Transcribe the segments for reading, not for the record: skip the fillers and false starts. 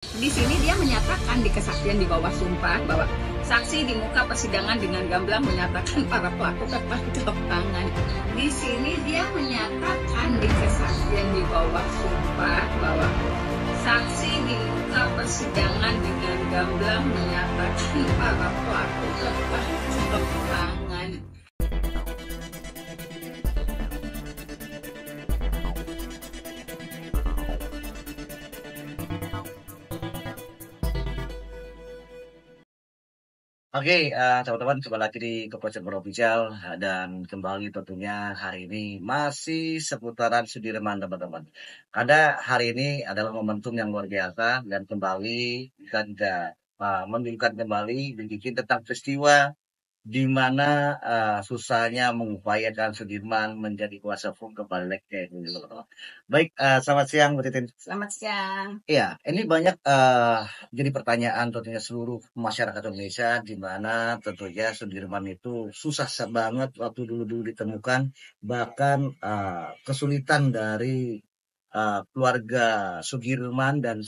Di sini dia menyatakan di kesaksian di bawah sumpah bahwa saksi di muka persidangan dengan gamblang menyatakan para pelaku tertangkap tangan. Di sini dia menyatakan di kesaksian di bawah sumpah bahwa saksi di muka persidangan dengan gamblang menyatakan para pelaku tertangkap tangan. Oke, teman-teman kembali lagi di Kepolisian Official dan kembali tentunya hari ini masih seputaran Sudirman teman-teman. Karena hari ini adalah momentum yang luar biasa dan kembali kita menunjukkan kembali bikin tentang peristiwa di mana susahnya mengupayakan Sudirman menjadi kuasa hukum kembali lagi. Baik, selamat siang Bu Titin. Selamat siang. Iya, ini banyak jadi pertanyaan tentunya seluruh masyarakat Indonesia di mana tentunya Sudirman itu susah banget waktu dulu-dulu ditemukan, bahkan kesulitan dari keluarga Sudirman dan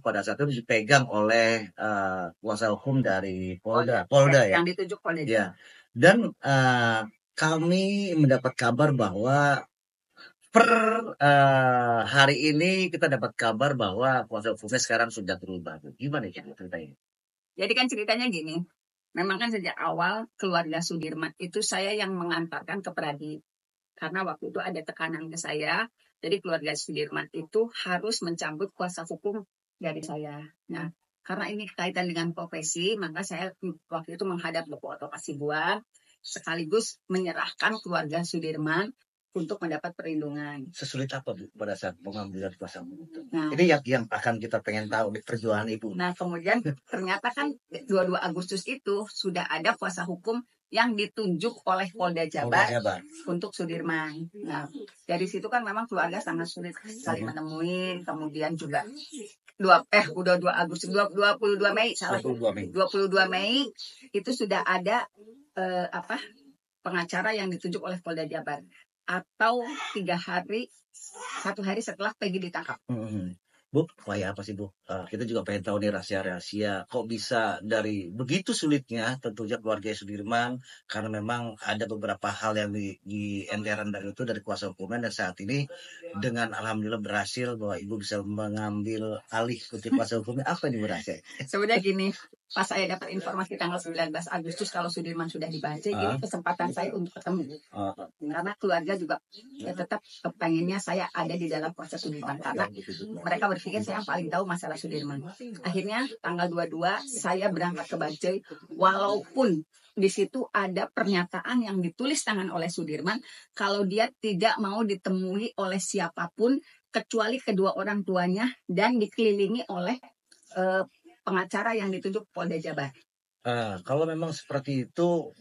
pada satu dipegang oleh kuasa hukum dari Polda ya. Yang ditunjuk Polda. Ya. Dan kami mendapat kabar bahwa per hari ini kita dapat kabar bahwa kuasa hukumnya sekarang sudah berubah. Gimana ya ceritanya? Jadi kan ceritanya gini, memang kan sejak awal keluarga Sudirman itu saya yang mengantarkan ke Pradi. Karena waktu itu ada tekanan ke saya, jadi keluarga Sudirman itu harus mencabut kuasa hukum dari saya. Nah, karena ini kaitan dengan profesi, maka saya waktu itu menghadap Bapak Oto Hasibuan, sekaligus menyerahkan keluarga Sudirman untuk mendapat perlindungan. Sesulit apa Bu pada saat pengambilan kuasa hukum itu? Nah, ini yang akan kita pengen tahu di perjuangan Ibu. Nah, kemudian ternyata kan 22 Agustus itu sudah ada kuasa hukum yang ditunjuk oleh Polda Jabar untuk Sudirman. Nah, dari situ kan memang keluarga sangat sulit saling menemuin, kemudian juga 22 Agustus 22 Mei salah 22 Mei itu sudah ada pengacara yang ditunjuk oleh Polda Jabar atau 1 hari setelah Peggy ditangkap. Bu, kayak apa sih Bu? Kita juga pengen tahu nih rahasia-rahasia. Kok bisa dari begitu sulitnya tentunya keluarga Sudirman karena memang ada beberapa hal yang di enteran dari itu dari kuasa hukumnya dan saat ini dengan alhamdulillah berhasil bahwa Ibu bisa mengambil alih kunci kuasa hukumnya. Apa ini berhasil? Sebenarnya gini, pas saya dapat informasi tanggal 19 Agustus kalau Sudirman sudah dibaca, ini kesempatan saya untuk ketemu. Karena keluarga juga ya tetap pengennya saya ada di dalam proses Sudirman karena mereka berpikir saya yang paling tahu masalah Sudirman. Akhirnya tanggal 22 saya berangkat ke Bajai walaupun di situ ada pernyataan yang ditulis tangan oleh Sudirman kalau dia tidak mau ditemui oleh siapapun kecuali kedua orang tuanya dan dikelilingi oleh pengacara yang ditunjuk Polda Jabar. Kalau memang seperti itu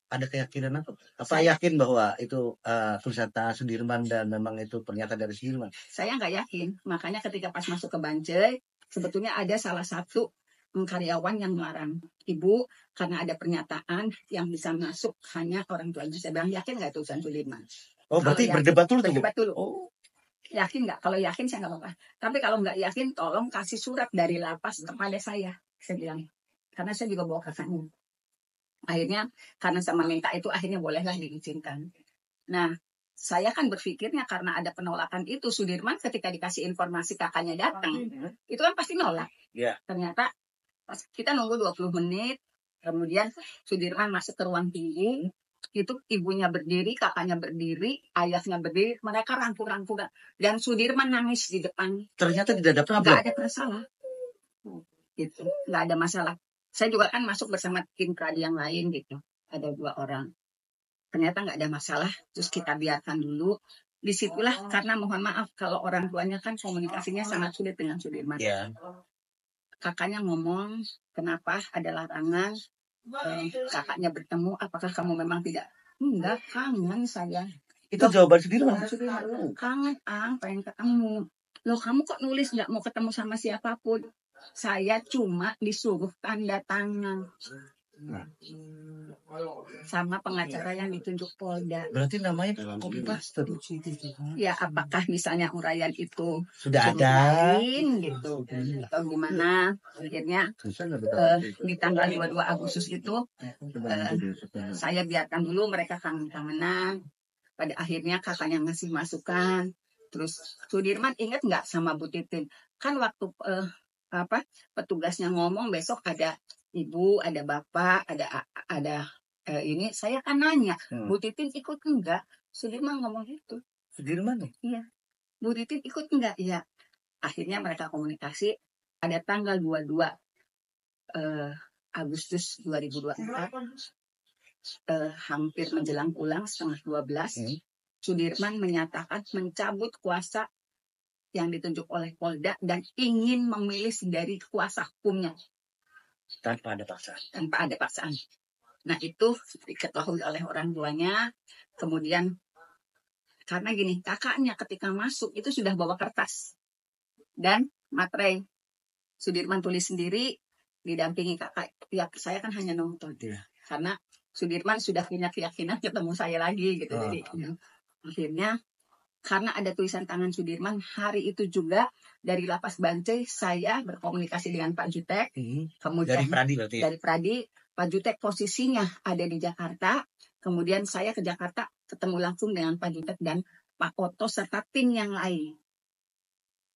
ada keyakinan apa? Apa yakin bahwa itu tulisan tangan Sudirman dan memang itu pernyataan dari Sudirman? Saya nggak yakin. Makanya ketika pas masuk ke Banjai, sebetulnya ada salah satu karyawan yang melarang Ibu karena ada pernyataan yang bisa masuk hanya orang tuanya. Saya bilang yakin nggak itu tulisan Sudirman? Oh, berarti berdebat dulu tuh. Berdebat dulu. Oh. Yakin nggak? Kalau yakin saya nggak apa-apa. Tapi kalau nggak yakin, tolong kasih surat dari lapas kepada saya bilang. Karena saya juga bawa kakaknya. Akhirnya karena sama minta itu akhirnya bolehlah diizinkan. Nah, saya kan berpikirnya karena ada penolakan itu Sudirman ketika dikasih informasi kakaknya datang, itu kan pasti nolak. Yeah. Ternyata pas kita nunggu 20 menit, kemudian Sudirman masuk ke ruang tinggi, itu ibunya berdiri, kakaknya berdiri, ayahnya berdiri, mereka rangkul-rangkul dan Sudirman nangis di depan. Ternyata tidak ada problem. Nggak ada masalah. Gitu, nggak ada masalah. Saya juga kan masuk bersama tim Pradi yang lain gitu. Ada 2 orang. Ternyata nggak ada masalah. Terus kita biarkan dulu. Disitulah karena mohon maaf kalau orang tuanya kan komunikasinya sangat sulit dengan Sudirman. Yeah. Kakaknya ngomong, kenapa ada larangan? Kakaknya bertemu, apakah kamu memang tidak? Enggak, kangen saya. Itu jawaban Sudirman. Kangen, pengen ketemu. Loh kamu kok nulis nggak mau ketemu sama siapapun? Saya cuma disuruh tanda tangan. sama pengacara yang ditunjuk Polda. Berarti namanya copy paste tuh. Ya, apakah misalnya uraian itu Sudah ada lain gitu atau gimana? Akhirnya di tanggal 22 Agustus itu saya biarkan dulu mereka kangen-kangenan. Pada akhirnya kakaknya ngasih masukan. Terus Sudirman ingat nggak sama Bu Titin? Kan waktu petugasnya ngomong besok ada ibu, ada bapak, ada ini, saya kan nanya, Bu Titin ikut enggak? Sudirman ngomong gitu. Sudirman nih? Iya. Bu Titin ikut enggak? Iya. Akhirnya mereka komunikasi pada tanggal 22 Agustus 2024, hampir menjelang pulang setengah 12, Sudirman menyatakan mencabut kuasa yang ditunjuk oleh Polda dan ingin memilih dari kuasa hukumnya. Tanpa ada paksaan. Tanpa ada paksaan. Nah, itu diketahui oleh orang tuanya. Kemudian, karena gini, kakaknya ketika masuk itu sudah bawa kertas dan materai. Sudirman tulis sendiri, didampingi kakak. Ya, saya kan hanya nonton. Karena Sudirman sudah punya keyakinan ketemu saya lagi gitu. Jadi, akhirnya karena ada tulisan tangan Sudirman, hari itu juga dari Lapas Bancai saya berkomunikasi dengan Pak Jutek. Kemudian dari Pradi berarti. Dari Pradi, Pak Jutek posisinya ada di Jakarta. Kemudian saya ke Jakarta ketemu langsung dengan Pak Jutek dan Pak Oto serta tim yang lain.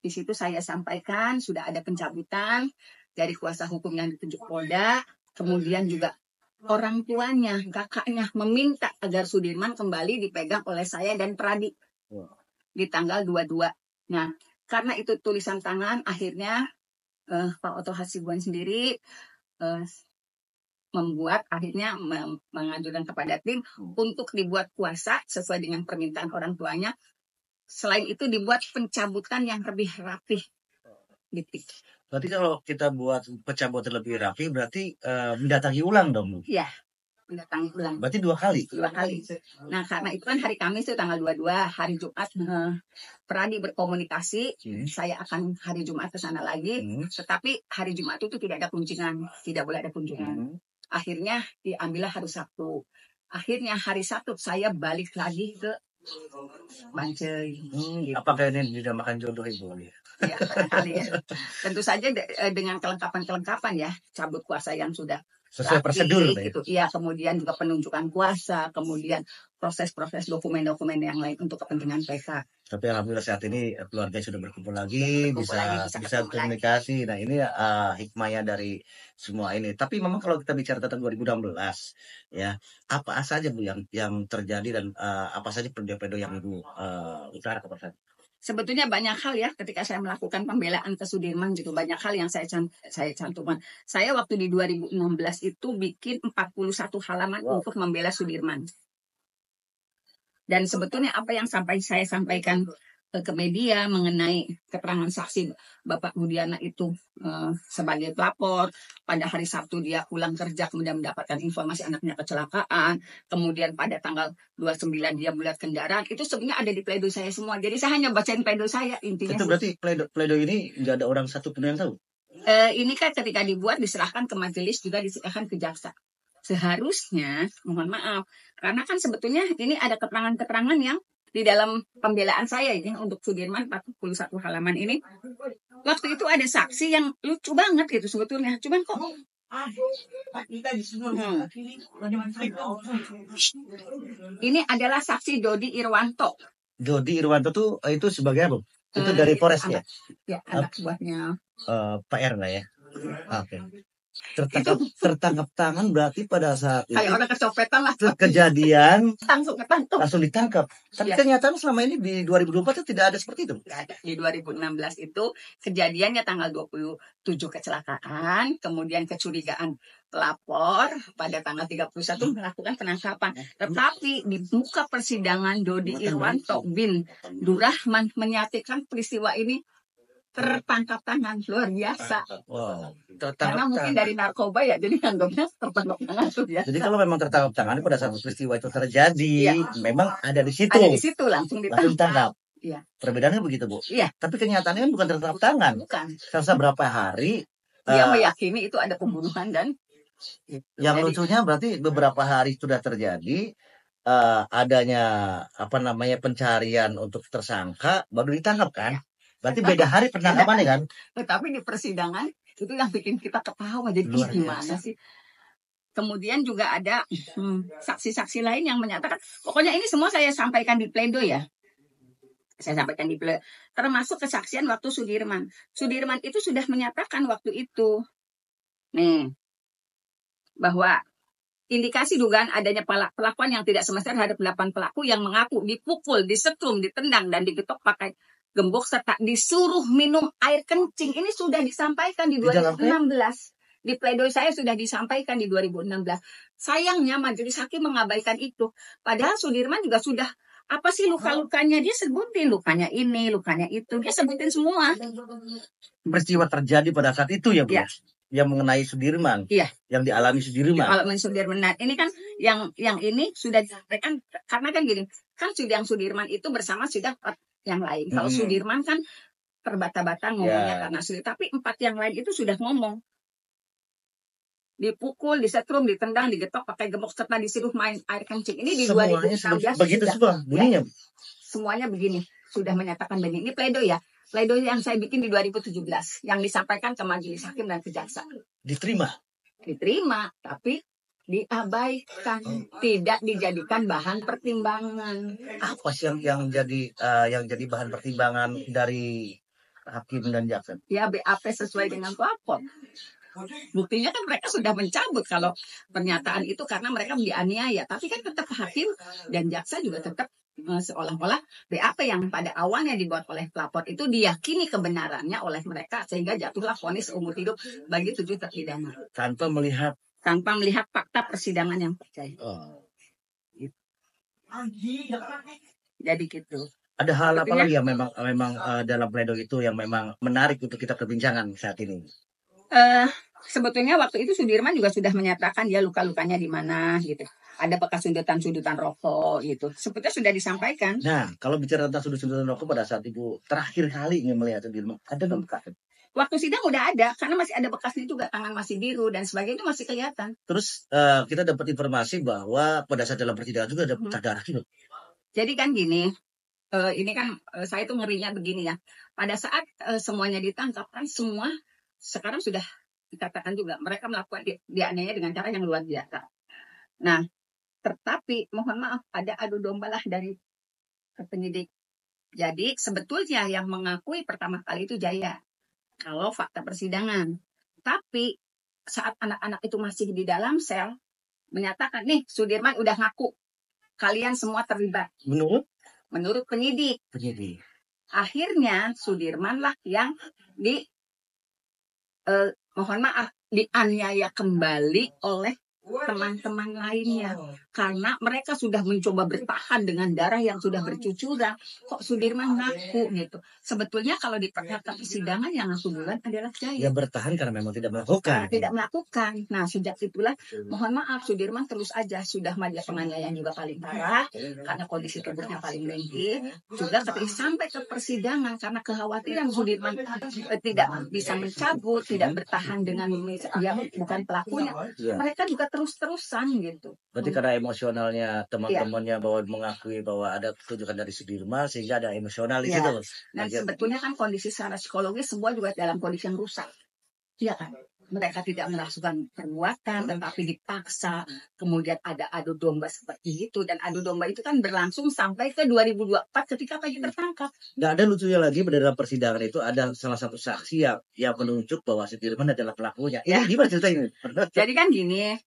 Di situ saya sampaikan sudah ada pencabutan dari kuasa hukum yang ditunjuk Polda. Kemudian juga orang tuanya, kakaknya meminta agar Sudirman kembali dipegang oleh saya dan Pradi. Di tanggal 22. Nah, karena itu tulisan tangan, akhirnya Pak Oto Hasibuan sendiri akhirnya mengajukan kepada tim untuk dibuat kuasa sesuai dengan permintaan orang tuanya. Selain itu dibuat pencabutan yang lebih rapih. Berarti kalau kita buat pencabutan lebih rapi, berarti mendatangi ulang dong? Iya. Mendatangi ulang. Berarti 2 kali? 2 kali. Nah, karena itu kan hari Kamis itu tanggal 22, hari Jumat Pradi berkomunikasi, saya akan hari Jumat ke sana lagi, tetapi hari Jumat itu tidak ada kunjungan, tidak boleh ada kunjungan. Akhirnya diambillah hari Sabtu. Akhirnya hari Sabtu saya balik lagi ke Bancai. Apakah ini dinamakan jodoh Ibu? Ya, barangkali ya. Tentu saja dengan kelengkapan ya, cabut kuasa yang sudah sesuai prosedur gitu. Iya, kemudian juga penunjukan kuasa, kemudian proses-proses dokumen-dokumen yang lain untuk kepentingan PK. Tapi alhamdulillah saat ini keluarga sudah berkumpul lagi, bisa komunikasi. Nah, ini hikmahnya dari semua ini. Tapi memang kalau kita bicara tentang 2016 ya, apa saja Bu yang terjadi dan apa saja pedo-pedo yang Ibu utarakan? Sebetulnya banyak hal ya ketika saya melakukan pembelaan ke Sudirman gitu, banyak hal yang saya cantumkan. Saya waktu di 2016 itu bikin 41 halaman untuk membela Sudirman. Dan sebetulnya apa yang saya sampaikan ke media mengenai keterangan saksi Bapak Budiana itu sebagai pelapor, pada hari Sabtu dia pulang kerja kemudian mendapatkan informasi anaknya kecelakaan, kemudian pada tanggal 29 dia melihat kendaraan, itu sebenarnya ada di pledoi saya semua. Jadi saya hanya bacain pledoi saya intinya. Itu berarti pledoi ini nggak ada orang satu pun yang tahu? Ini kan ketika dibuat diserahkan ke majelis, juga diserahkan ke jaksa. Seharusnya, mohon maaf, karena kan sebetulnya ini ada keterangan-keterangan yang di dalam pembelaan saya ini untuk Sudirman 41 halaman ini. Waktu itu ada saksi yang lucu banget gitu sebetulnya. Cuman kok ini adalah saksi Dodi Irwanto. Dodi Irwanto itu sebagai apa? Itu dari Polres ya? Ya, anak buahnya Pak R lah ya. Oke. Tertangkap tangan berarti pada saat itu kayak orang kecopetan lah, kejadian langsung ditangkap. Tapi kenyataan selama ini di 2024 itu tidak ada seperti itu. Tidak ada. Di 2016 itu kejadiannya tanggal 27 kecelakaan, kemudian kecurigaan pelapor pada tanggal 31 melakukan penangkapan. Tetapi di muka persidangan Dodi Irwanto bin Durrahman menyatakan peristiwa ini tertangkap tangan, luar biasa. Wow. Karena mungkin dari narkoba ya, jadi anggapnya tertangkap tangan tuh ya. Jadi kalau memang tertangkap tangan pada saat peristiwa itu terjadi, memang ada di situ. Ada di situ langsung ditangkap. Iya. Perbedaannya begitu Bu. Iya. Tapi kenyataannya kan bukan tertangkap tangan. Bukan. Selama berapa hari dia meyakini itu ada pembunuhan dan Yang lucunya berarti beberapa hari sudah terjadi adanya pencarian untuk tersangka baru ditangkap kan? Berarti beda hari penangkapannya kan? Tetapi di persidangan itu yang bikin kita ketawa. Jadi gimana sih? Kemudian juga ada saksi-saksi lain yang menyatakan, pokoknya ini semua saya sampaikan di pledoi ya. Saya sampaikan di pledoi. Termasuk kesaksian waktu Sudirman. Sudirman itu sudah menyatakan waktu itu, nih, bahwa indikasi dugaan adanya pelakuan yang tidak semestinya terhadap 8 pelaku yang mengaku dipukul, disetrum, ditendang, dan digetok pakai gembok serta disuruh minum air kencing. Ini sudah disampaikan di 2016. Di pledoi saya sudah disampaikan di 2016. Sayangnya majelis hakim mengabaikan itu. Padahal Sudirman juga sudah, apa sih luka-lukanya? Dia sebutin lukanya ini, lukanya itu. Dia sebutin semua. Peristiwa terjadi pada saat itu ya Bu? Ya. Yang mengenai Sudirman, yang dialami Sudirman. Alami Sudirman. Nah, ini kan yang ini sudah disampaikan, karena kan gini, kan yang Sudirman itu bersama sudah 4 yang lain. Kalau Sudirman kan terbata-bata ngomongnya karena sulit, tapi 4 yang lain itu sudah ngomong. Dipukul, disetrum, ditendang, digetok pakai gembok serta disuruh main air kencing. Ini di 2016 begitu semua bunyinya. Semuanya begini, sudah menyatakan begini. Ini pledoi ya. Pledoi yang saya bikin di 2017 yang disampaikan ke majelis hakim dan ke jaksa. Diterima, tapi diabaikan, tidak dijadikan bahan pertimbangan. Apa sih yang jadi bahan pertimbangan dari hakim dan jaksa? Ya BAP sesuai dengan pelapor. Buktinya kan mereka sudah mencabut kalau pernyataan itu karena mereka dianiaya, tapi kan tetap hakim dan jaksa juga tetap seolah-olah BAP yang pada awalnya dibuat oleh pelapor itu diyakini kebenarannya oleh mereka sehingga jatuhlah vonis umur hidup bagi 7 terpidana tanpa melihat fakta persidangan yang percaya. Jadi gitu. Ada hal apa lagi yang memang dalam pledoi itu yang memang menarik untuk kita perbincangan saat ini? Sebetulnya waktu itu Sudirman juga sudah menyatakan dia luka-lukanya di mana gitu. Ada bekas sundutan-sundutan rokok gitu. Sebetulnya sudah disampaikan. Nah, kalau bicara tentang sudut-sundutan rokok pada saat Ibu terakhir kali ingin melihat Sudirman, ada nggak bekas? Waktu sidang udah ada, karena masih ada bekasnya juga, tangan masih biru dan sebagainya itu masih kelihatan. Terus kita dapat informasi bahwa pada saat dalam persidangan juga ada pecah darah gitu. Jadi kan gini, ini kan saya tuh ngerinya begini ya. Pada saat semuanya ditangkap kan semua sekarang sudah dikatakan juga mereka melakukan dianiaya dengan cara yang luar biasa. Nah, tetapi mohon maaf ada adu domba lah dari penyidik. Jadi sebetulnya yang mengakui pertama kali itu Jaya. Kalau fakta persidangan. Tapi saat anak-anak itu masih di dalam sel menyatakan nih Sudirman udah ngaku. Kalian semua terlibat. Menurut penyidik. Akhirnya Sudirman lah yang mohon maaf dianiaya kembali oleh teman-teman lainnya karena mereka sudah mencoba bertahan dengan darah yang sudah bercucuran. Kok Sudirman ngaku gitu? Sebetulnya kalau di persidangan yang ngaku duluan adalah Jaya. Dia bertahan karena memang tidak melakukan. Nah, sejak itulah mohon maaf Sudirman terus aja sudah media penganiayaan juga paling parah karena kondisi tubuhnya paling tinggi. Juga ketika sampai ke persidangan karena kekhawatiran Sudirman tidak bisa mencabut, tidak bertahan dengan dia bukan pelakunya. Mereka juga terus-terusan gitu. Berarti karena emosionalnya teman-temannya bahwa mengakui bahwa ada tuntutan dari Sudirman sehingga ada emosional di situ. Dan sebetulnya kan kondisi secara psikologis semua juga dalam kondisi yang rusak. Iya kan? Mereka tidak melakukan perbuatan tetapi dipaksa. Kemudian ada adu domba seperti itu dan adu domba itu kan berlangsung sampai ke 2024 ketika Peggy tertangkap. Nah, ada lucunya lagi dalam persidangan itu ada salah satu saksi yang menunjuk bahwa Sudirman adalah pelakunya. Ini gimana ceritanya? Jadi kan gini,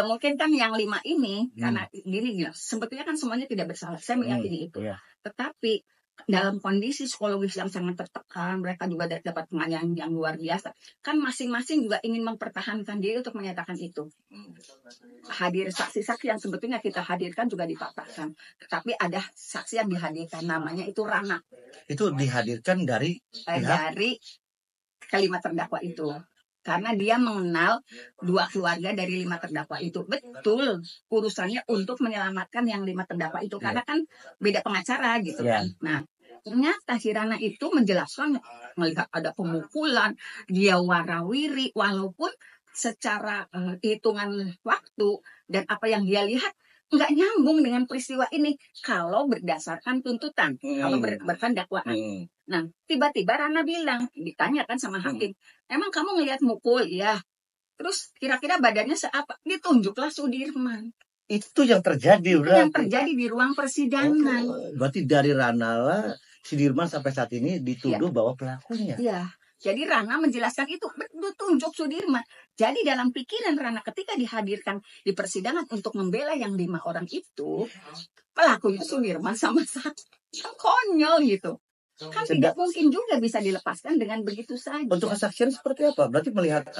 mungkin kan yang 5 ini karena gini sebetulnya kan semuanya tidak bersalah. Saya meyakini itu. Tetapi dalam kondisi psikologis yang sangat tertekan, mereka juga dapat penganiayaan yang luar biasa. Kan masing-masing juga ingin mempertahankan diri untuk menyatakan itu. Hadir saksi-saksi yang sebetulnya kita hadirkan juga dipatahkan. Tetapi ada saksi yang dihadirkan, namanya itu Rana. Itu dihadirkan dari kelima terdakwa itu. Karena dia mengenal 2 keluarga dari 5 terdakwa itu. Betul, urusannya untuk menyelamatkan yang 5 terdakwa itu. Karena kan beda pengacara gitu kan. Nah, ternyata si Rana itu menjelaskan melihat ada pemukulan, dia warawiri, walaupun secara hitungan waktu dan apa yang dia lihat nggak nyambung dengan peristiwa ini kalau berdasarkan tuntutan, kalau berdasarkan dakwaan. Nah, tiba-tiba Rana bilang, ditanyakan sama hakim, emang kamu ngelihat mukul? Ya. Terus kira-kira badannya seapa? Ditunjuklah Sudirman. Itu yang terjadi, Itu yang terjadi di ruang persidangan. Berarti dari Rana Sudirman sampai saat ini dituduh bahwa pelakunya. Iya. Jadi Rana menjelaskan itu tunjuk Sudirman. Jadi dalam pikiran Rana ketika dihadirkan di persidangan untuk membela yang 5 orang itu, pelakunya Sudirman sama satu. Konyol gitu. Kan tidak mungkin juga bisa dilepaskan dengan begitu saja. Untuk kesaksian seperti apa? Berarti melihat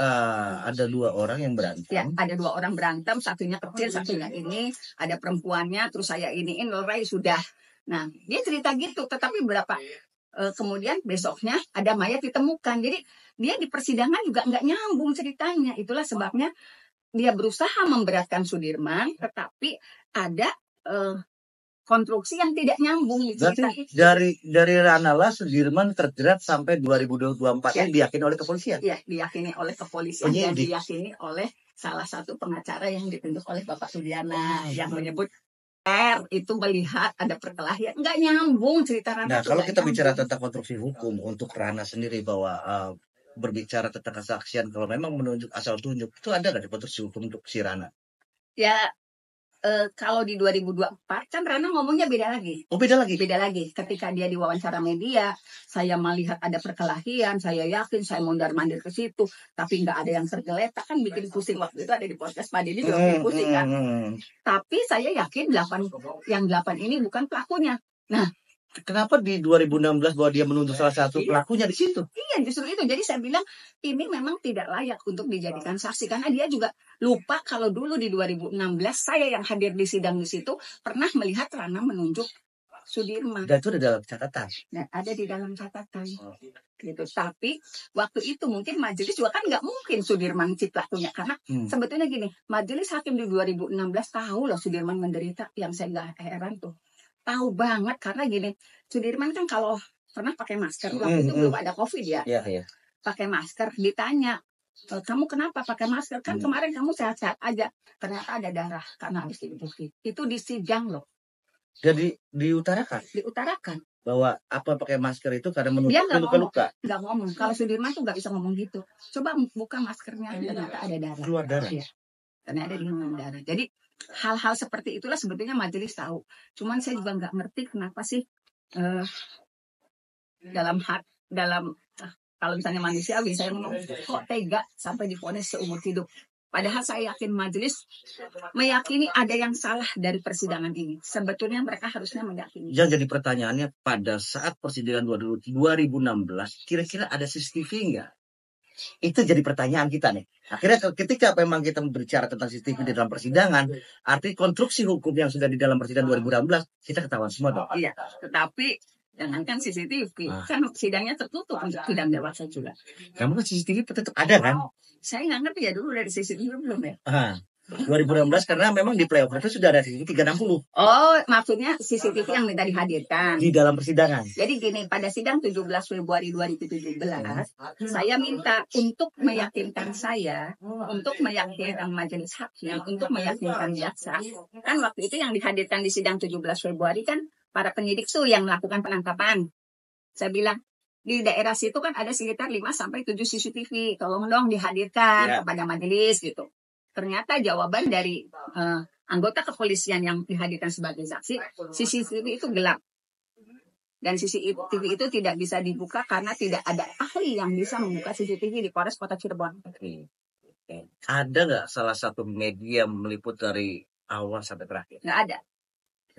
ada 2 orang yang berantem. Ya, ada 2 orang berantem, satunya kecil, satunya ini, ada perempuannya, terus saya iniin, lerai sudah. Nah, dia cerita gitu, tetapi berapa kemudian besoknya ada mayat ditemukan. Jadi dia di persidangan juga nggak nyambung ceritanya. Itulah sebabnya dia berusaha memberatkan Sudirman, tetapi ada konstruksi yang tidak nyambung. Berarti dari Ranala Sudirman terjerat sampai 2024 ini diyakini oleh kepolisian. Iya, diyakini oleh kepolisian dan diyakini oleh salah satu pengacara yang ditunjuk oleh Bapak Sudiana yang menyebut itu melihat ada perkelahian, nggak nyambung cerita Rana. Nah, kalau kita bicara tentang konstruksi hukum untuk Rana sendiri bahwa berbicara tentang kesaksian kalau memang menunjuk asal tunjuk itu ada nggak di konstruksi hukum untuk si Rana? Ya kalau di 2024 kan Rana ngomongnya beda lagi. Oh, beda lagi. Beda lagi. Ketika dia diwawancara media, saya melihat ada perkelahian, saya yakin saya mondar-mandir ke situ, tapi nggak ada yang tergeletak, kan bikin pusing. Waktu itu ada di podcast Pak Didi juga bikin pusing kan. Tapi saya yakin 8 ini bukan pelakunya. Nah, kenapa di 2016 bahwa dia menuntut salah satu pelakunya di situ? Iya, justru itu. Jadi saya bilang ini memang tidak layak untuk dijadikan saksi karena dia juga lupa kalau dulu di 2016 saya yang hadir di sidang di situ pernah melihat Rana menunjuk Sudirman. Dan itu ada dalam catatan. Dan ada di dalam catatan. Gitu. Tapi waktu itu mungkin majelis juga kan nggak mungkin Sudirman si pelakunya karena sebetulnya gini, majelis hakim di 2016 tahu loh Sudirman menderita, yang saya nggak heran tuh. Tahu banget karena gini, Sudirman kan kalau pernah pakai masker, waktu itu belum ada COVID ya. Iya. Pakai masker, ditanya, kamu kenapa pakai masker? Kan kemarin kamu sehat-sehat aja. Ternyata ada darah karena habis diinfeksi. Itu di sidang loh. Jadi diutarakan? Diutarakan. Bahwa apa pakai masker itu karena menutup luka-luka? Nggak ngomong. Kalau Sudirman tuh nggak bisa ngomong gitu. Coba buka maskernya, ternyata ada darah. Keluar darah? Iya. Ternyata ada di darah. Jadi hal-hal seperti itulah sebetulnya majelis tahu. Cuman saya juga nggak ngerti kenapa sih kalau misalnya manusiawi saya ngomong kok tega sampai divonis seumur hidup. Padahal saya yakin majelis meyakini ada yang salah dari persidangan ini. Sebetulnya mereka harusnya meyakini. Yang jadi pertanyaannya pada saat persidangan 2016 kira-kira ada CCTV nggak? Itu jadi pertanyaan kita nih. Akhirnya ketika memang kita berbicara tentang CCTV di dalam persidangan, arti konstruksi hukum yang sudah di dalam persidangan 2016, kita ketahuan semua dong. Iya, tetapi jangankan CCTV, kan sidangnya tertutup untuk sidang dewasa juga. Kamu kan CCTV tetap ada kan? Saya nggak ngerti ya dulu dari CCTV belum ya. 2016 karena memang di playoff itu sudah ada CCTV 360. Oh, maksudnya CCTV yang minta dihadirkan di dalam persidangan. Jadi gini, pada sidang 17 Februari 2017, saya minta untuk meyakinkan untuk meyakinkan majelis hakim, untuk meyakinkan jaksa. Kan waktu itu yang dihadirkan di sidang 17 Februari kan para penyidik yang melakukan penangkapan. Saya bilang, di daerah situ kan ada sekitar 5-7 CCTV. Tolong dong dihadirkan kepada majelis gitu. Ternyata jawaban dari anggota kepolisian yang dihadirkan sebagai saksi, CCTV itu gelap. Dan CCTV itu tidak bisa dibuka karena tidak ada ahli yang bisa membuka CCTV di Polres Kota Cirebon. Ada nggak salah satu media meliput dari awal sampai terakhir? Nggak ada.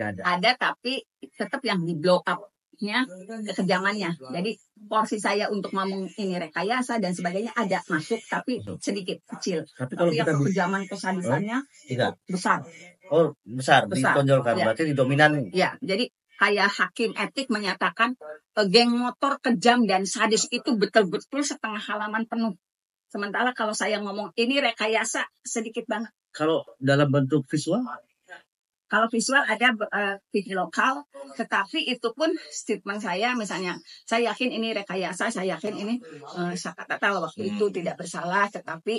Ada, tapi tetap yang di blow up-nya kekejamannya. Jadi porsi saya untuk ngomong ini rekayasa dan sebagainya ada masuk, tapi sedikit kecil. Tapi yang kekejaman kesadisannya besar. Oh, besar. Ditonjolkan, berarti didominan. Ya, jadi kayak hakim etik menyatakan geng motor kejam dan sadis itu betul-betul setengah halaman penuh. Sementara kalau saya ngomong ini rekayasa sedikit banget. Kalau dalam bentuk visual? Kalau visual ada video lokal, tetapi itu pun statement saya, misalnya saya yakin ini rekayasa, saya yakin ini Sakatata waktu itu tidak bersalah, tetapi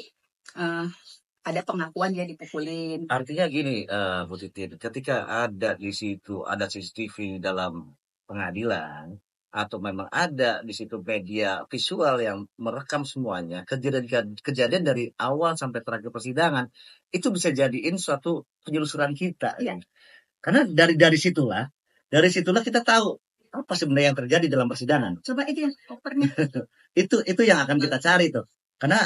ada pengakuan dia dipukulin. Artinya gini, Bu Titin, ketika ada di situ ada CCTV dalam pengadilan atau memang ada di situ media visual yang merekam semuanya, kejadian dari awal sampai terakhir persidangan itu bisa jadiin suatu penelusuran kita. Iya. Karena dari situlah kita tahu apa sebenarnya yang terjadi dalam persidangan. Coba itu yang kopernya. Itu yang akan kita cari tuh. Karena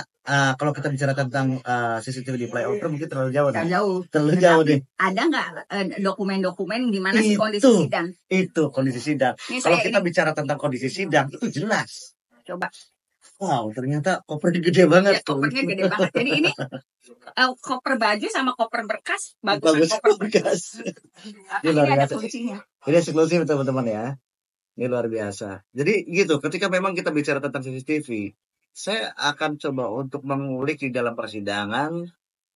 kalau kita bicara tentang CCTV di flyover mungkin terlalu jauh. Terlalu jauh deh. Ada nggak dokumen-dokumen di mana sih kondisi sidang? Itu kondisi sidang. Kalau kita bicara tentang kondisi sidang itu jelas. Coba. Wow, ternyata kopernya gede banget. Ya, kopernya gede banget. Jadi ini koper baju sama koper berkas. Bagus koper berkas. Ini ada kuncinya. Ini eksklusif teman-teman ya. Ini luar biasa. Jadi gitu, ketika memang kita bicara tentang CCTV, saya akan coba untuk mengulik di dalam persidangan,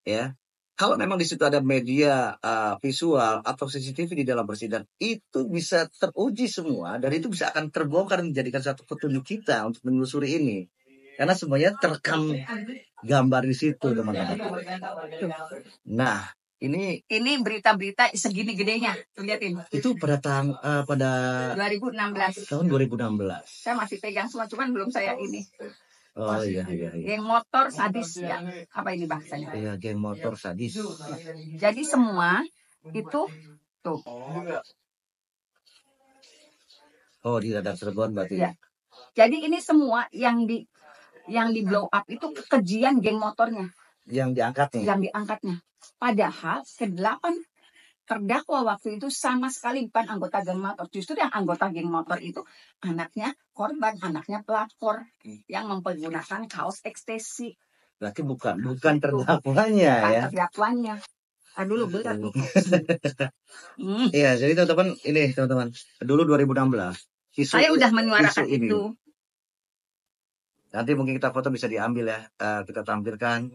ya. Kalau memang di situ ada media visual atau CCTV di dalam persidangan, itu bisa teruji semua dan itu bisa akan terbongkar menjadikan satu petunjuk kita untuk menelusuri ini. Karena semuanya terekam gambar di situ, teman-teman. Nah, ini berita-berita segini gedenya, tuh liatin. Itu pada 2016. Tahun 2016. Saya masih pegang semua, cuman belum saya ini. Oh iya. Geng motor sadis ya. Apa ini bahasanya? Iya, geng motor sadis. Jadi semua itu tuh. Oh, di Radar Cirebon berarti. Ya. Jadi ini semua yang di blow up itu kekejian geng motornya. Yang diangkatnya. Padahal ke-8 terdakwa waktu itu sama sekali bukan anggota geng motor. Justru yang anggota geng motor itu anaknya korban, anaknya pelapor yang mempergunakan kaos ekstasi. Berarti bukan terdakwanya ya. Terdakwanya. Aduh, berat nih. Iya, jadi teman-teman, dulu 2016. Saya udah menyuarakan itu. Nanti mungkin kita foto bisa diambil ya, kita tampilkan.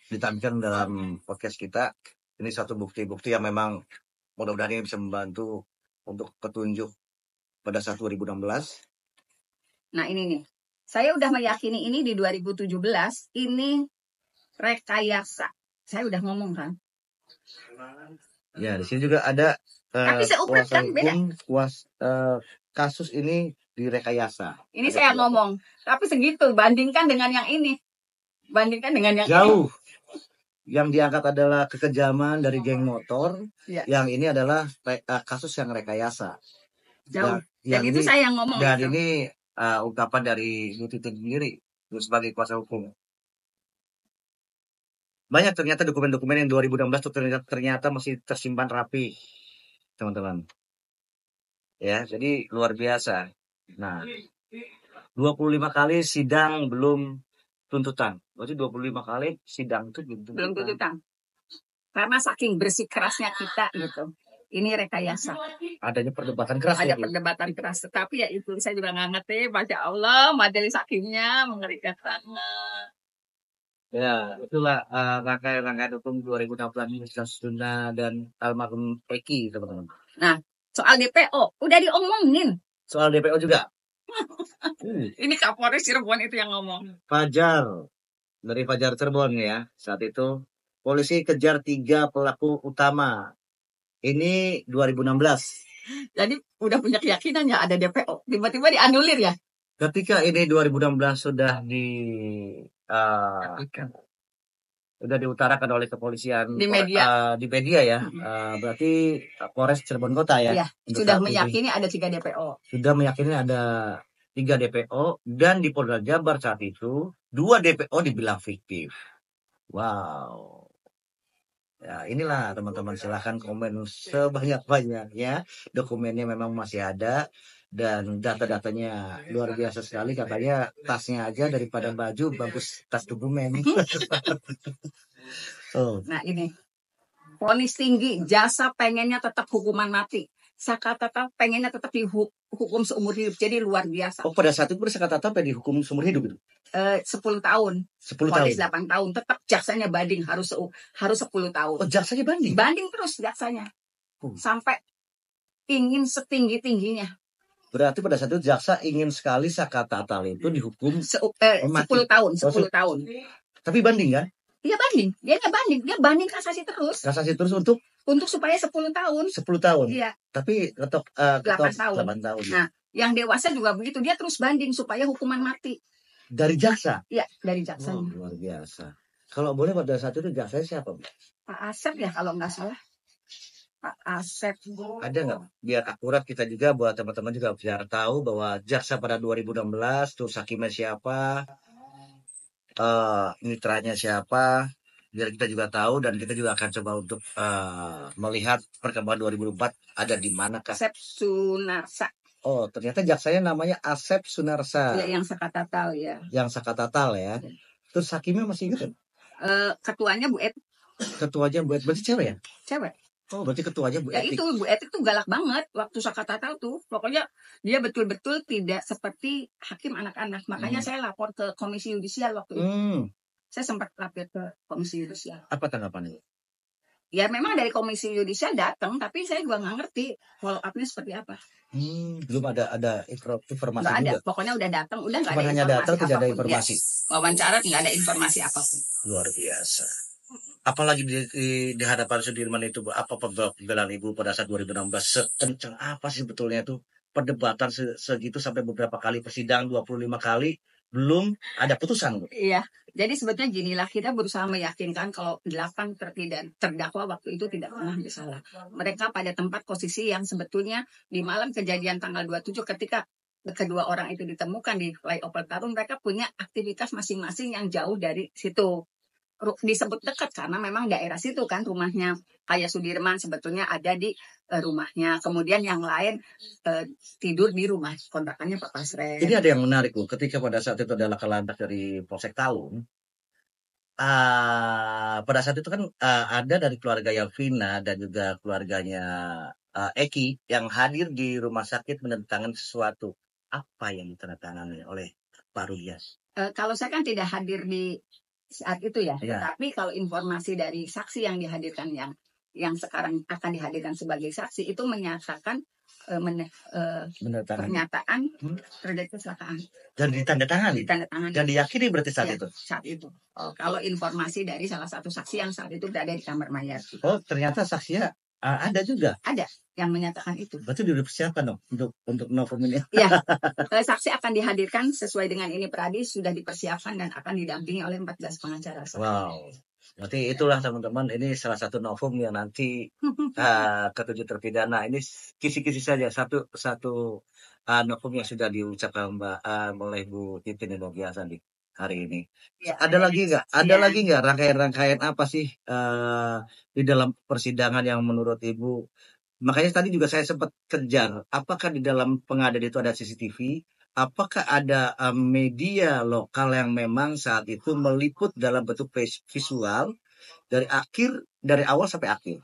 Ditampilkan dalam podcast kita. Ini satu bukti-bukti yang memang mudah-mudahan ini bisa membantu untuk petunjuk pada saat 2016. Nah ini nih, saya udah meyakini ini di 2017 ini rekayasa. Saya udah ngomong kan. Ya di sini juga ada tapi saya kuasa hukum kasus ini direkayasa. Ini saya ngomong, tapi segitu bandingkan dengan yang ini. Bandingkan dengan yang jauh. Yang diangkat adalah kekejaman dari geng motor. Ya. Yang ini adalah kasus yang rekayasa. Jauh. Dan itu saya yang ngomong. Dan itu. Ini ungkapan dari Bu Titin sendiri sebagai kuasa hukum. Banyak ternyata dokumen-dokumen yang 2016 itu ternyata masih tersimpan rapi, teman-teman. Ya, jadi luar biasa. Nah, 25 kali sidang belum tuntutan. Berarti 25 kali sidang itu belum tuntutan. Karena saking bersikeras kita gitu. Ini rekayasa. Adanya perdebatan keras. Ada perdebatan keras. Tetapi ya itu saya juga nggak ngerti. Masya Allah, majelis hakimnya mengerikan banget. Ya, itulah rangkaian hukum 2016 Sunda dan almarhum Eki, teman-teman. Nah, soal DPO udah diomongin. Soal DPO juga. Ini Kapolres Cirebon itu yang ngomong. Fajar dari Fajar Cirebon ya. Saat itu polisi kejar 3 pelaku utama. Ini 2016. Jadi udah punya keyakinan ya ada DPO. Tiba-tiba dianulir ya. Ketika ini 2016 sudah sudah diutarakan oleh kepolisian di media, ya. Berarti Polres Cirebon Kota ya. Sudah meyakini ada 3 DPO. Sudah meyakini ada 3 DPO dan di Polda Jabar saat itu 2 DPO dibilang fiktif. Wow. Ya inilah teman-teman, silahkan komen sebanyak-banyaknya. Dokumennya memang masih ada dan data-datanya luar biasa sekali. Katanya tasnya aja daripada baju bagus tas dokumen. Nah ini vonis tinggi, jasa pengennya tetap hukuman mati. Sakatata pengennya tetap dihukum seumur hidup. Jadi luar biasa. Oh, pada saat itu Sakatata pengen dihukum seumur hidup itu? 10 tahun. 10 tahun. 8 tahun. Tetap jaksanya banding harus 10 tahun. Oh, jaksanya banding? Banding terus jaksanya. Sampai ingin setinggi-tingginya. Berarti pada saat itu jaksa ingin sekali Saka Tatal itu dihukum 10 mati. tahun, 10 tahun. Tapi banding kan? Iya banding, dia nggak banding, dia banding kasasi terus. Kasasi terus untuk supaya 10 tahun. 10 tahun. Iya. Tapi ketok 8 tahun. 8 tahun. Nah, yang dewasa juga begitu, dia terus banding supaya hukuman mati. Dari jaksa? Iya, dari jaksa. Luar biasa. Kalau boleh pada saat itu jaksanya siapa? Pak Asep ya kalau nggak salah. Pak Asep. Ada nggak? Biar akurat kita juga buat teman-teman juga biar tahu bahwa jaksa pada 2016 terus hakimnya siapa, mitranya siapa, biar kita juga tahu dan kita juga akan coba untuk melihat perkembangan 2004 ada di manakah. Asep Sunarsa. Oh, ternyata jaksanya namanya Asep Sunarsa. Ya, yang Saka Tatal ya. Yang Saka Tatal ya. Terus hakimnya masih ingat? Ketuanya Bu Et. Ketuanya Bu Et, berarti cewek ya? Cewek. Oh, berarti ketuanya Bu Ya Etik. itu Bu Etik tuh galak banget waktu Saka Tatal tuh. Pokoknya dia betul-betul tidak seperti hakim anak-anak. Makanya saya lapor ke Komisi Yudisial waktu itu. Saya sempat lapor ke Komisi Yudisial. Apa tanggapannya? Ya memang dari Komisi Yudisial datang, tapi saya juga nggak ngerti follow up-nya seperti apa. Belum ada informasi nggak ada. juga. Pokoknya udah datang, udah nggak ada hanya datang, tidak ada informasi. Yes. Wawancara nggak ada informasi apapun. Luar biasa. Apalagi di hadapan Sudirman itu, apa pembelaan Ibu pada saat 2016? Sekencang apa sih betulnya itu? Perdebatan segitu sampai beberapa kali persidangan, 25 kali, belum ada putusan. Iya, jadi sebetulnya ginilah, kita berusaha meyakinkan kalau 8 terdakwa waktu itu tidak pernah bersalah. Mereka pada tempat posisi yang sebetulnya di malam kejadian tanggal 27 ketika kedua orang itu ditemukan di flyover Tarung, mereka punya aktivitas masing-masing yang jauh dari situ. Disebut dekat karena memang daerah situ kan rumahnya kayak Sudirman sebetulnya ada di rumahnya. Kemudian yang lain tidur di rumah kontrakannya Pak Pasren. Ini ada yang menarik Bu, ketika pada saat itu adalah Kalandak dari Polsek Talun. Pada saat itu kan ada dari keluarga Yalvina dan juga keluarganya Eki yang hadir di rumah sakit menandatangani sesuatu. Apa yang ditandatangani oleh Pak Rudias? Kalau saya kan tidak hadir di saat itu ya. Tapi kalau informasi dari saksi yang dihadirkan yang sekarang akan dihadirkan sebagai saksi itu menyatakan pernyataan terjadi kecelakaan. Dan ditandatangani. Dan diyakini berarti saat itu. Saat itu. Kalau informasi dari salah satu saksi yang saat itu berada di kamar mayat. Oh, ternyata saksinya ada juga. Ada yang menyatakan itu. Berarti sudah dipersiapkan dong untuk novum ini. Iya. Saksi akan dihadirkan sesuai dengan ini Pradi sudah dipersiapkan dan akan didampingi oleh 14 pengacara. Wow. Berarti itulah teman-teman, ini salah satu novum yang nanti ketujuh terpidana ini kisi-kisi saja satu novum yang sudah diucapkan oleh Bu Titin Inogiasa di hari ini. Ya, ada lagi nggak? Ada lagi nggak rangkaian-rangkaian apa sih di dalam persidangan yang menurut Ibu? Makanya tadi juga saya sempat kejar, apakah di dalam pengadilan itu ada CCTV? Apakah ada media lokal yang memang saat itu meliput dalam bentuk visual dari awal sampai akhir?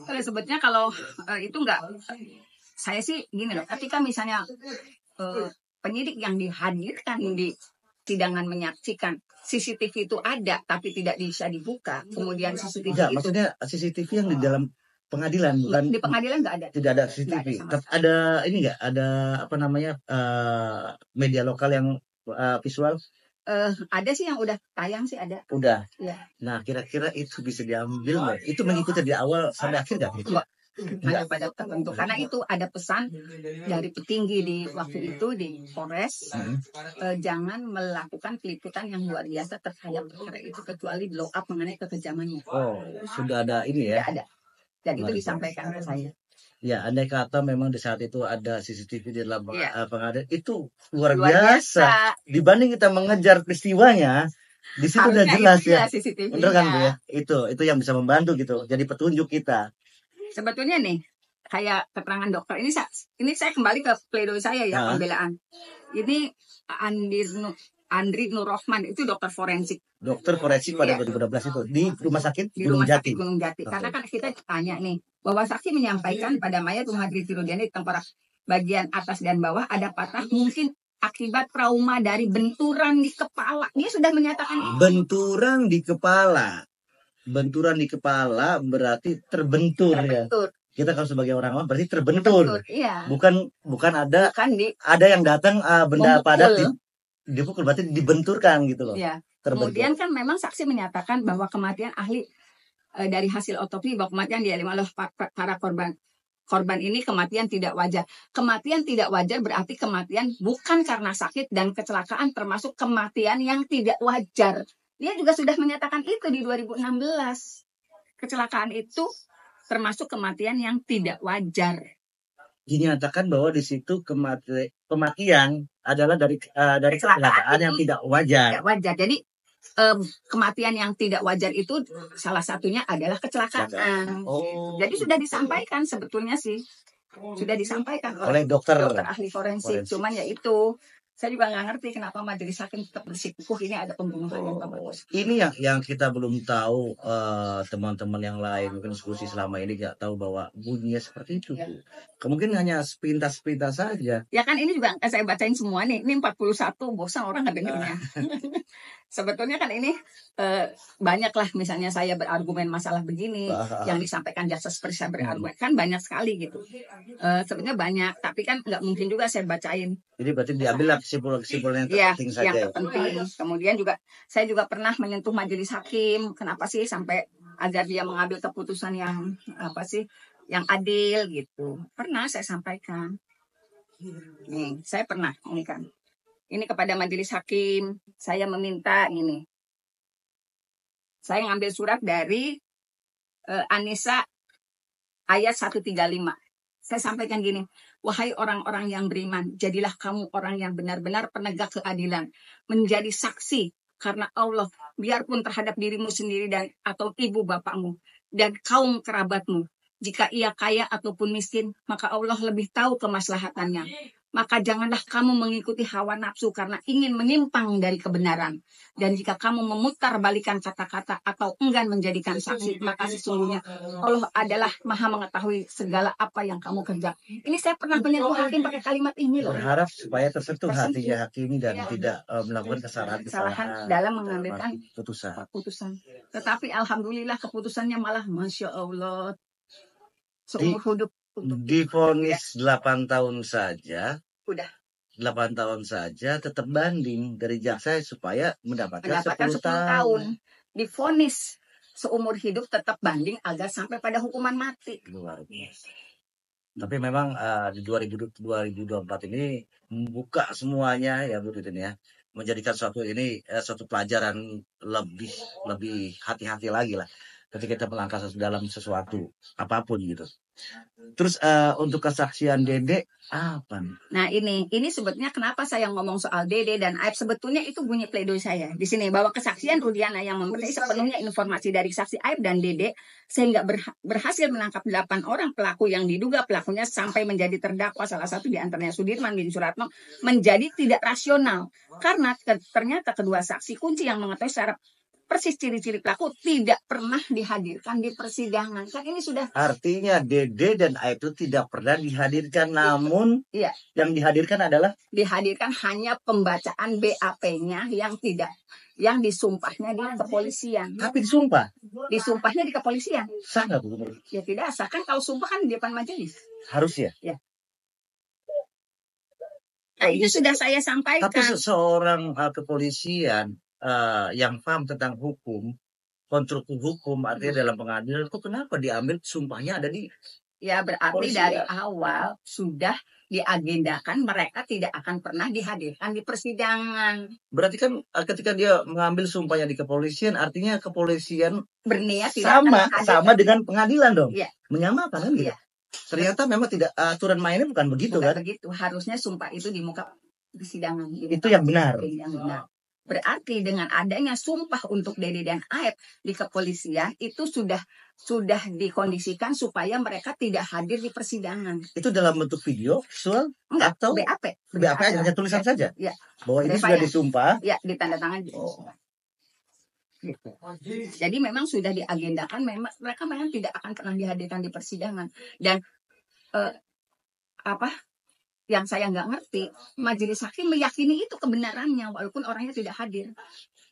Sebetulnya kalau itu enggak, saya sih gini loh, ketika misalnya penyidik yang dihadirkan di sidangan menyaksikan CCTV itu ada tapi tidak bisa dibuka, kemudian CCTV itu maksudnya CCTV yang di dalam pengadilan, bukan di pengadilan nggak ada. Tidak ada CCTV. Ada ini nggak? Ada apa namanya media lokal yang visual? Ada sih yang udah tayang sih ada. Udah. Ya. Nah kira-kira itu bisa diambil nggak? Itu mengikuti dari awal sampai akhir nggak? Ada pada tertentu karena itu ada pesan dari petinggi di waktu itu di Polres jangan melakukan peliputan yang luar biasa terhadap perkara itu kecuali blow up mengenai kekejamannya. Oh sudah ada ini ya? Ada. Dan itu disampaikan ke saya. Ya, andai kata memang di saat itu ada CCTV di dalam pengadilan, itu luar biasa. Dibanding kita mengejar peristiwanya, di situ udah jelas ya. Bener kan Bu ya? Itu yang bisa membantu gitu. Jadi petunjuk kita. Sebetulnya nih, kayak keterangan dokter ini saya kembali ke pledoi saya ya pembelaan. Ini Andri Nur Rohman itu dokter forensik. Dokter forensik pada 2012 itu di rumah sakit Gunung Jati. Karena kan kita tanya nih bahwa saksi menyampaikan pada mayat Muhadri Firudiani di tengkorak bagian atas dan bawah ada patah mungkin akibat trauma dari benturan di kepala. Dia sudah menyatakan benturan di kepala berarti terbentur ya. kita kalau sebagai orang awam berarti terbentur. Iya. Bukan ada yang datang benda padat dipukul, berarti dibenturkan gitu loh. Iya. Kemudian kan memang saksi menyatakan bahwa kematian ahli dari hasil otopsi bahwa kematian dialami oleh para korban ini kematian tidak wajar. Kematian tidak wajar berarti kematian bukan karena sakit dan kecelakaan, termasuk kematian yang tidak wajar. Dia juga sudah menyatakan itu di 2016. Kecelakaan itu termasuk kematian yang tidak wajar. Dinyatakan bahwa di situ kematian adalah dari kecelakaan yang tidak wajar. Tidak wajar. Jadi kematian yang tidak wajar itu salah satunya adalah kecelakaan. Jadi sudah disampaikan sebetulnya sih. Sudah disampaikan oleh dokter ahli forensik. Cuman ya itu saya juga nggak ngerti kenapa majelis hakim tetap bersikukuh ini ada pembunuhan yang bagus. Ini yang kita belum tahu, teman-teman yang lain mungkin diskusi selama ini nggak tahu bahwa bunyinya seperti itu. Ya. Kemungkinan hanya sepintas-sepintas saja. Ya kan ini juga saya bacain semua nih. Ini 41 bosan orang nggak dengarnya. Sebetulnya kan ini banyaklah misalnya saya berargumen masalah begini yang disampaikan jaksa seperti saya berargumen kan banyak sekali gitu. Sebenarnya banyak tapi kan nggak mungkin juga saya bacain. Jadi berarti diambil kesimpulan yang terpenting saja. Yang terpenting. Kemudian juga saya juga pernah menyentuh majelis hakim. Kenapa sih sampai agar dia mengambil keputusan yang yang adil gitu. Pernah saya sampaikan. Nih, saya pernah ini kan. Ini kepada majelis hakim, saya meminta ini. Saya ngambil surat dari An-Nisa ayat 135. Saya sampaikan gini, wahai orang-orang yang beriman, jadilah kamu orang yang benar-benar penegak keadilan, menjadi saksi karena Allah, biarpun terhadap dirimu sendiri dan atau ibu bapakmu dan kaum kerabatmu. Jika ia kaya ataupun miskin, maka Allah lebih tahu kemaslahatannya. Maka janganlah kamu mengikuti hawa nafsu karena ingin menyimpang dari kebenaran. Dan jika kamu memutar balikan kata-kata atau enggan menjadikan saksi, maka sesungguhnya Allah adalah maha mengetahui segala apa yang kamu kerja. Ini saya pernah menyentuh hakim pakai kalimat ini loh. Berharap supaya tersentuh hatinya hakim dan tidak melakukan kesalahan dalam mengambilkan keputusan. Tetapi alhamdulillah keputusannya malah Masya Allah seumur hidup. Divonis 8 tahun saja. Udah. 8 tahun saja tetap banding dari jaksa supaya mendapatkan 10 tahun. Divonis seumur hidup tetap banding agar sampai pada hukuman mati. Luar biasa. Tapi memang di 2024 ini membuka semuanya ya Bu Titin ya. Menjadikan suatu pelajaran lebih hati-hati lagi lah ketika kita melangkah dalam sesuatu apapun gitu. Terus untuk kesaksian Dede apa nih? Nah ini sebetulnya kenapa saya ngomong soal Dede dan Aib, sebetulnya itu bunyi pledoi saya di sini bahwa kesaksian Rudiana yang mempercayai sepenuhnya informasi dari saksi Aib dan Dede sehingga berhasil menangkap 8 orang pelaku yang diduga pelakunya sampai menjadi terdakwa, salah satu di antaranya Sudirman bin Suratno, menjadi tidak rasional karena ternyata kedua saksi kunci yang mengetahui secara persis ciri-ciri pelaku tidak pernah dihadirkan di persidangan. Kan ini sudah artinya Dede dan Aib itu tidak pernah dihadirkan, namun yang dihadirkan hanya pembacaan BAP-nya yang disumpahnya di kepolisian. Tapi disumpahnya di kepolisian. Sah nggak Bu? Ya tidak sah, kan kalau sumpah kan di depan majelis. Harus ya? Ya. Nah, itu sudah saya sampaikan. Tapi seseorang kepolisian yang paham tentang hukum, konstruksi hukum, artinya dalam pengadilan, kok kenapa diambil sumpahnya ada di? Ya berarti polisi, dari awal sudah diagendakan mereka tidak akan pernah dihadirkan di persidangan. Berarti kan ketika dia mengambil sumpahnya di kepolisian, artinya kepolisian berniat sama dengan pengadilan dong, menyamakan kan gitu. Ya. Ternyata memang tidak, aturan mainnya bukan begitu kan? Begitu, harusnya sumpah itu di muka persidangan. Itu yang benar. Berarti dengan adanya sumpah untuk Dede dan Aib di kepolisian itu sudah dikondisikan supaya mereka tidak hadir di persidangan. Itu dalam bentuk video, visual, atau BAP hanya tulisan saja? Ya. Bahwa ini sudah disumpah? Ya, ditandatangan. Gitu. Jadi memang sudah diagendakan, mereka memang tidak akan pernah dihadirkan di persidangan. Dan yang saya nggak ngerti, majelis hakim meyakini itu kebenarannya walaupun orangnya tidak hadir.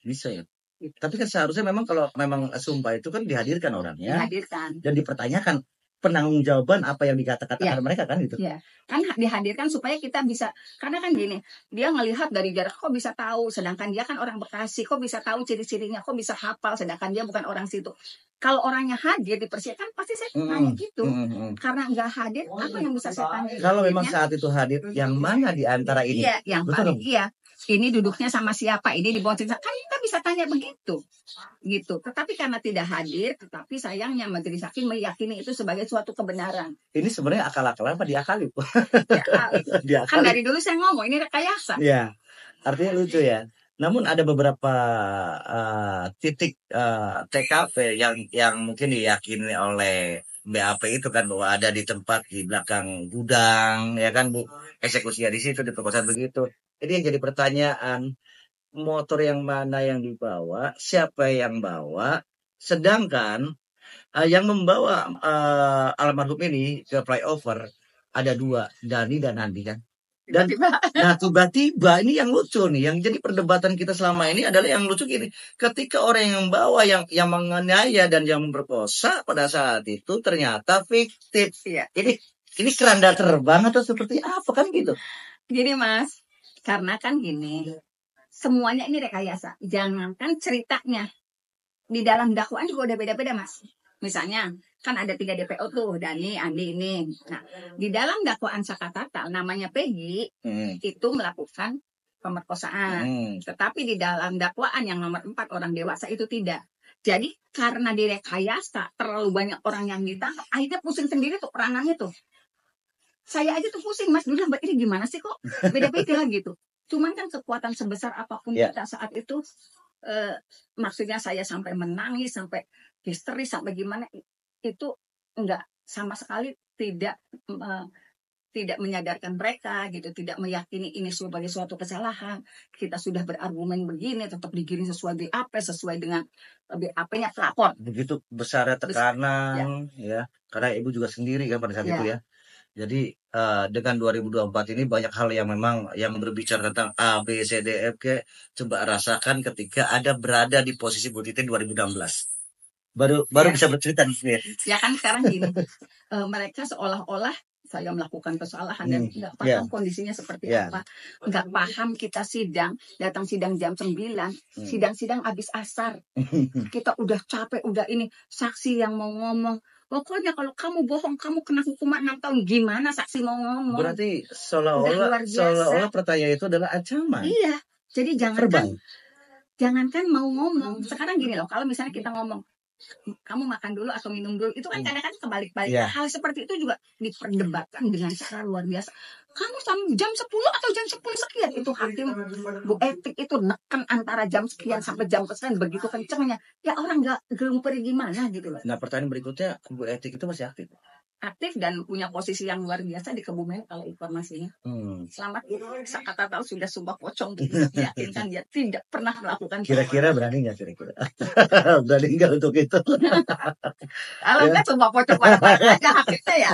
Bisa ya. Tapi kan seharusnya memang kalau memang sumpah itu kan dihadirkan orangnya. Dihadirkan. Dan dipertanyakan penanggung-jawaban apa yang dikatakan mereka kan gitu. Ya, kan dihadirkan supaya kita bisa, karena kan gini, dia ngelihat dari jarak kok bisa tahu, sedangkan dia kan orang Bekasi, kok bisa tahu ciri-cirinya, kok bisa hafal, sedangkan dia bukan orang situ. Kalau orangnya hadir di persidangan pasti saya tanya gitu. Karena nggak hadir, apa yang bisa saya tanya? Kalau memang saat itu hadir, yang mana di antara ini? Iya, yang paling ini duduknya sama siapa, ini di bawah kan kita bisa tanya begitu gitu. Tetapi karena tidak hadir, tetapi sayangnya majelis hakim meyakini itu sebagai suatu kebenaran. Ini sebenarnya akal-akalan apa diakali? Kan dari dulu saya ngomong ini rekayasa. Ya, artinya lucu ya. Namun ada beberapa titik TKP yang mungkin diyakini oleh BAP itu kan bahwa ada di tempat di belakang gudang, ya kan Bu, eksekusinya di situ, di perkosaan begitu. Jadi yang jadi pertanyaan, motor yang mana yang dibawa, siapa yang bawa, sedangkan yang membawa almarhum ini ke flyover ada 2, Dani dan Andi kan. Dan tiba-tiba ini yang lucu nih, yang jadi perdebatan kita selama ini adalah yang lucu gini, ketika orang yang bawa yang menganiaya dan yang memperkosa pada saat itu ternyata fiktif. Ini keranda terbang atau seperti apa kan gitu? Gini Mas, karena kan gini, semuanya ini rekayasa. Jangankan ceritanya, di dalam dakwaan juga udah beda-beda Mas. Misalnya, kan ada 3 DPO tuh, Dani, Andi ini. Nah, di dalam dakwaan Sakatatal, namanya Peggy, itu melakukan pemerkosaan. Tetapi di dalam dakwaan yang nomor 4, orang dewasa itu tidak. Jadi, karena direkayasa, terlalu banyak orang yang ditangkap, akhirnya pusing sendiri tuh peranannya tuh. Saya aja tuh pusing, Mas, dulu Mbak, ini gimana sih kok beda-beda gitu. Cuman kan kekuatan sebesar apapun kita saat itu, maksudnya saya sampai menangis, sampai histeris, sampai gimana, itu enggak sama sekali tidak menyadarkan mereka gitu, tidak meyakini ini sebagai suatu kesalahan. Kita sudah berargumen begini, tetap digiring sesuai BAP, sesuai dengan BAP-nya pelapor. Begitu besarnya tekanan ya, karena Ibu juga sendiri kan pada saat itu ya. Jadi dengan 2024 ini banyak hal yang memang yang berbicara tentang A, B, C, D, F, G. Coba rasakan ketika ada berada di posisi Bu Titin 2016. Baru bisa bercerita di sini. Ya kan sekarang gini, mereka seolah-olah saya melakukan kesalahan dan nggak paham kondisinya seperti apa. Nggak paham kita datang sidang jam 9, sidang habis asar. Kita udah capek, udah ini, saksi yang mau ngomong. Pokoknya kalau kamu bohong, kamu kena hukuman 6 tahun. Gimana saksi mau ngomong? Berarti seolah-olah pertanyaan itu adalah ancaman. Iya, jadi jangankan mau ngomong. Sekarang gini loh, kalau misalnya kita ngomong, kamu makan dulu atau minum dulu, itu kan kadang-kadang kebalik-balik. Hal seperti itu juga diperdebatkan dengan cara luar biasa. Kamu jam 10 atau jam 10 sekian, itu hakim Bu Etik itu neken antara jam sekian sampai jam sekian, begitu kencengnya. Ya orang nggak gelumper gimana gitu loh. Nah pertanyaan berikutnya, Bu Etik itu masih aktif? Aktif dan punya posisi yang luar biasa di Kebumen kalau informasinya. Selamat Sakatatal sudah sumpah pocong untuk meyakinkan dia tidak pernah melakukan. Kira-kira berani nggak kira-kira? Berani nggak untuk itu? Kalau nggak sumpah pocong aja hakimnya ya.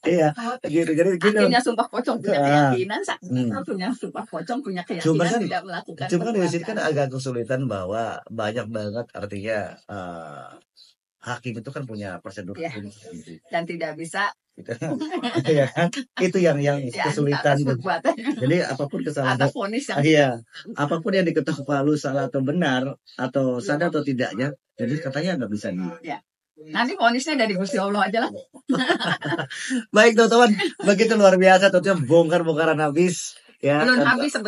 Iya. Jadi hakimnya sumpah pocong punya keyakinan, Sakatatal punya sumpah pocong punya keyakinan tidak melakukan. Cuma kan di sini kan agak kesulitan bahwa banyak banget artinya. Hakim itu kan punya prosedur hukum dan tidak bisa ya kan? Itu yang kesulitan. Jadi apapun kesalahan, apapun yang diketok palu salah atau benar atau sadar atau tidaknya, jadi katanya nggak bisa nanti vonisnya dari Gusti Allah aja lah. Baik teman-teman, begitu luar biasa tentunya bongkar-bongkaran habis ya.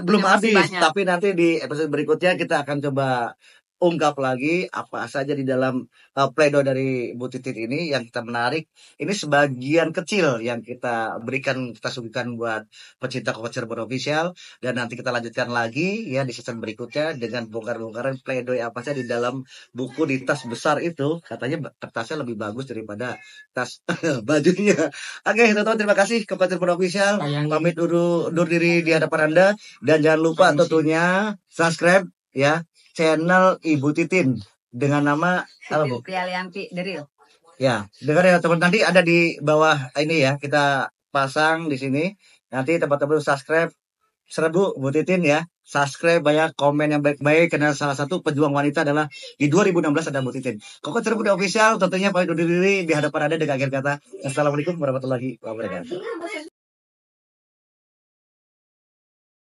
Belum habis, tapi nanti di episode berikutnya kita akan coba ungkap lagi apa saja di dalam pledoi dari Bu Titin ini yang kita menarik. Ini sebagian kecil yang kita berikan, kita suguhkan buat pecinta Kokoc Cirebon Official, dan nanti kita lanjutkan lagi ya di season berikutnya dengan bongkar-bongkaran pledoi apa saja di dalam buku di tas besar itu. Katanya kertasnya lebih bagus daripada tas bajunya. Oke, teman-teman, terima kasih Kokoc Cirebon Official. Pamit undur diri di hadapan Anda, dan jangan lupa tentunya subscribe ya channel Ibu Titin dengan nama apa Bu? Prialianti Deril. Ya, dengar ya teman, nanti ada di bawah ini ya, kita pasang di sini. Nanti teman-teman subscribe serbu Bu Titin ya. Subscribe, banyak komen yang baik-baik, karena salah satu pejuang wanita adalah di 2016 ada Bu Titin. Kokot Serbu Official tentunya paling undur diri di hadapan Anda dengan akhir kata. Assalamualaikum warahmatullahi wabarakatuh.